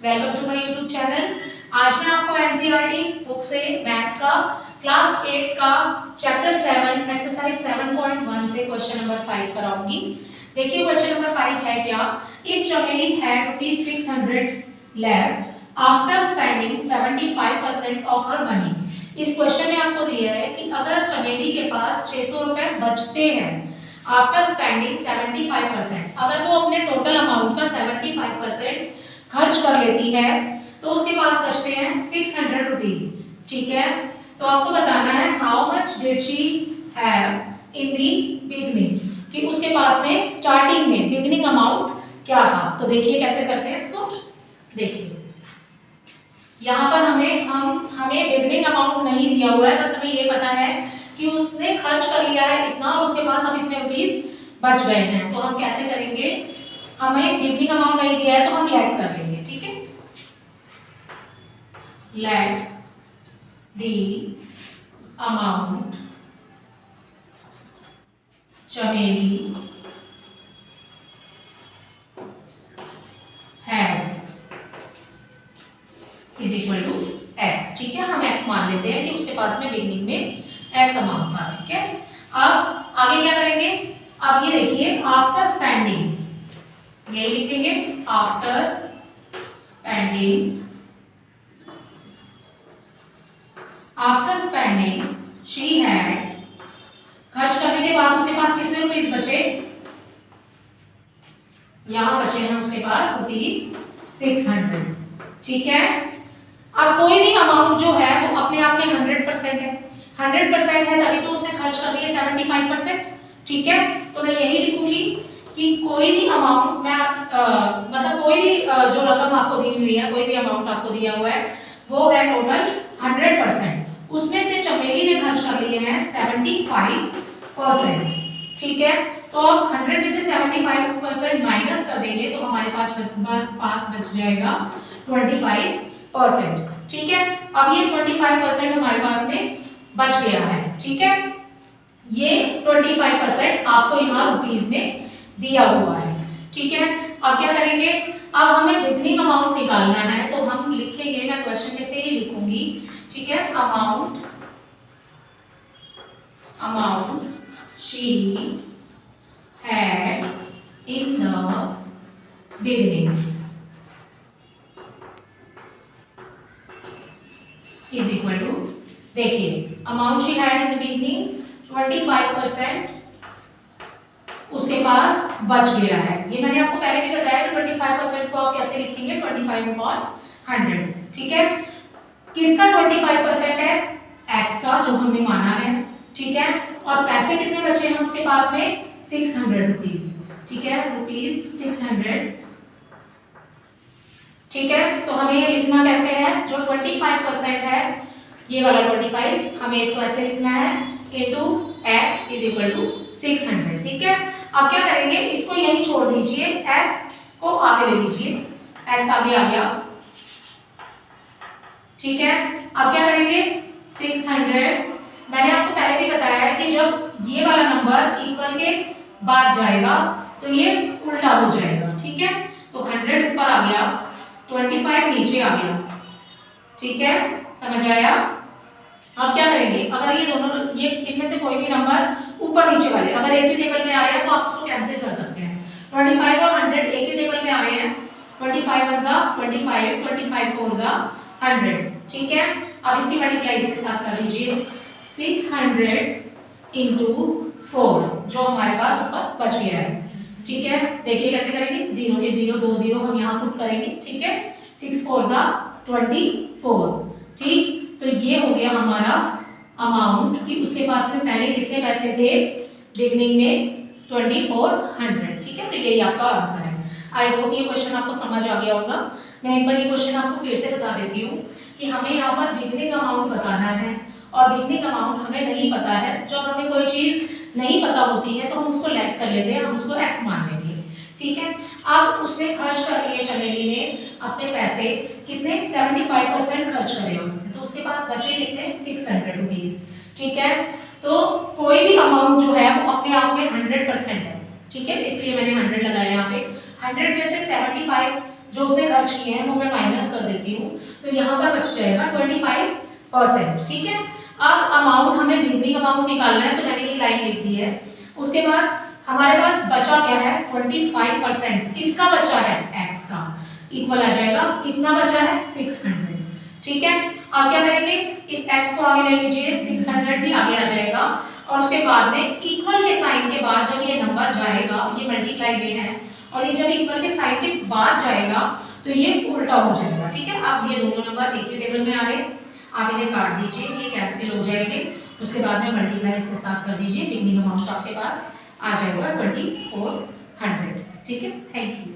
Welcome to my YouTube channel. आज मैं आपको एनसीईआरटी बुक से मैथ्स का क्लास 8 का चैप्टर 7 एक्सरसाइज 7.1 से क्वेश्चन नंबर 5 कराऊंगी। देखिए क्वेश्चन नंबर 5 है क्या, इफ चमेली had ₹600 left after spending 75% of her money. इस क्वेश्चन में आपको दिया है कि अगर चमेली के पास 600 रुपए बचते हैं आफ्टर स्पेंडिंग 75%, अगर वो अपने टोटल अमाउंट का 75% खर्च कर लेती है तो उसके पास बचते हैं 600 रुपीज। ठीक है, तो आपको बताना है how much did she have in the beginning, कि उसके पास में स्टार्टिंग में बिगनिंग अमाउंट क्या था। तो देखिए कैसे करते हैं इसको। देखिए यहाँ पर हमें बिगनिंग अमाउंट नहीं दिया हुआ है, बस हमें ये पता है कि उसने खर्च कर लिया है इतना और उसके पास अब इतने रुपीज बच गए हैं। तो हम कैसे करेंगे, हमें बिगनिंग अमाउंट नहीं दिया है तो हम लेट कर लेंगे। ठीक है, let the amount Chameli had is equal to X. ठीक है, हम एक्स मान लेते हैं कि उसके पास में बिगनिंग में एक्स अमाउंट था। ठीक है, अब आगे क्या करेंगे, अब ये देखिए आफ्टर स्पेंडिंग, ये लिखेंगे after spending, after spending she had, खर्च करने के बाद उसके पास कितने रुपीस बचे, यहां बचे हैं उसके पास ₹600। ठीक है, अब कोई भी अमाउंट जो है वो अपने आप में 100% है, 100% है तभी तो उसने खर्च कर लिया 75%। ठीक है, तो मैं यही लिखूंगी कि कोई भी अमाउंट मैं मतलब कोई भी जो रकम आपको दी हुई है, कोई भी अमाउंट आपको दिया हुआ है वो है टोटल 100%, उसमें से चमेली ने खर्च कर लिए हैं 75%। ठीक है, तो अब 100 में से 75% माइनस कर देंगे तो हमारे पास बच जाएगा 25%। ठीक है, अब ये 25% हमारे पास में बच गया है। ठीक है, ये 25% आपको यहाँ रुपीज में दिया हुआ है। ठीक है, अब क्या करेंगे, अब हमें बिगनिंग अमाउंट निकालना है तो हम लिखेंगे, मैं क्वेश्चन में से ही लिखूंगी। ठीक है, amount she had in the beginning is equal to, देखिए amount she had in the beginning 25% उसके पास बच गया है। ये मैंने आपको पहले भी बताया कि 25% को आप कैसे लिखेंगे, 25/100। ठीक है, किसका 25% है, x का जो हमने माना है। ठीक है, और पैसे कितने बचे हैं उसके पास में 600 रुपीज। ठीक है, ₹600। ठीक है, तो हमें ये लिखना कैसे है, जो 25% है ये वाला 25, हमें इसको ऐसे लिखना है into x is equal to 600। ठीक है, अब क्या करेंगे, इसको यहीं छोड़ दीजिए, x को आगे ले लीजिए, x आगे आ गया। ठीक है, अब क्या करेंगे 600, मैंने आपको पहले भी बताया है कि जब ये वाला नंबर इक्वल के बाद जाएगा तो ये उल्टा हो जाएगा। ठीक है, तो 100 ऊपर आ गया, 25 नीचे आ गया। ठीक है, समझ आया। अब क्या करेंगे, अगर ये दोनों, ये इनमें से कोई भी नंबर ऊपर नीचे वाले अगर एक ही टेबल में आ रहे हैं तो आप उसको कैंसिल कर सकते हैं। 25 और 100 एक ही टेबल में आ रहे हैं, 25 1 जा 25, 25 4 जा 100। ठीक है, अब इसकी मल्टीप्लाई इसके साथ कर लीजिए, 600 इंटू 4 जो हमारे पास ऊपर बच गया है। ठीक है, देखिए कैसे करेंगे, 0 के 0 2 0 हम यहाँ पुट करेंगे। ठीक है, 6 4 जा 24। ठीक, तो ये हो गया हमारा अमाउंट कि उसके पास में पहले कितने पैसे थे बिगनिंग में 2400। ठीक है, तो यही आपका आंसर है। आई होप ये क्वेश्चन आपको समझ आ गया होगा। मैं एक बार ये क्वेश्चन आपको फिर से बता देती हूँ कि हमें यहाँ पर बिगनिंग अमाउंट बताना है और बिगनिंग अमाउंट हमें नहीं पता है। जब हमें कोई चीज नहीं पता होती है तो हम उसको लेट कर लेते हैं, हम उसको एक्स मान लेंगे। ठीक है, अब उसने खर्च कर लिए, चमेली ने अपने पैसे कितने 75% खर्च करे उसने, तो उसके पास बचे कितने 600 रुपीज। ठीक है, तो कोई भी अमाउंट जो है वो अपने आप में 100% है। ठीक है, इसलिए मैंने 100 लगाया यहाँ पे। 100 में से 75 जो उसने खर्च किए हैं वो मैं माइनस कर देती हूँ, तो यहाँ पर बच जाएगा 25%। ठीक है, अब अमाउंट हमें रीजनिंग अमाउंट निकालना है, तो मैंने ये लाइन लिख दी है। उसके बाद हमारे पास बचा क्या है, 25%। किसका बचा है, x का, इक्वल आ जाएगा, कितना बचा है, 600। ठीक है, आप क्या करेंगे, इस x को आगे ले लीजिए, 600 भी आगे आ जाएगा, और उसके बाद में इक्वल के साइन के बाद जब ये नंबर जाएगा, ये मल्टीप्लाई में है, और ये जब इक्वल के साइन के बाद जाएगा तो ये उल्टा हो जाएगा। ठीक है, अब ये दोनों नंबर एक ही टेबल में आ रहे, आप इन्हें काट दीजिए, ये कैंसिल हो जाएंगे। उसके बाद में मल्टीप्लाई इसके साथ कर दीजिए, बिगनिंग अमाउंट आपके पास आ जाएगा 2400। ठीक है, थैंक यू।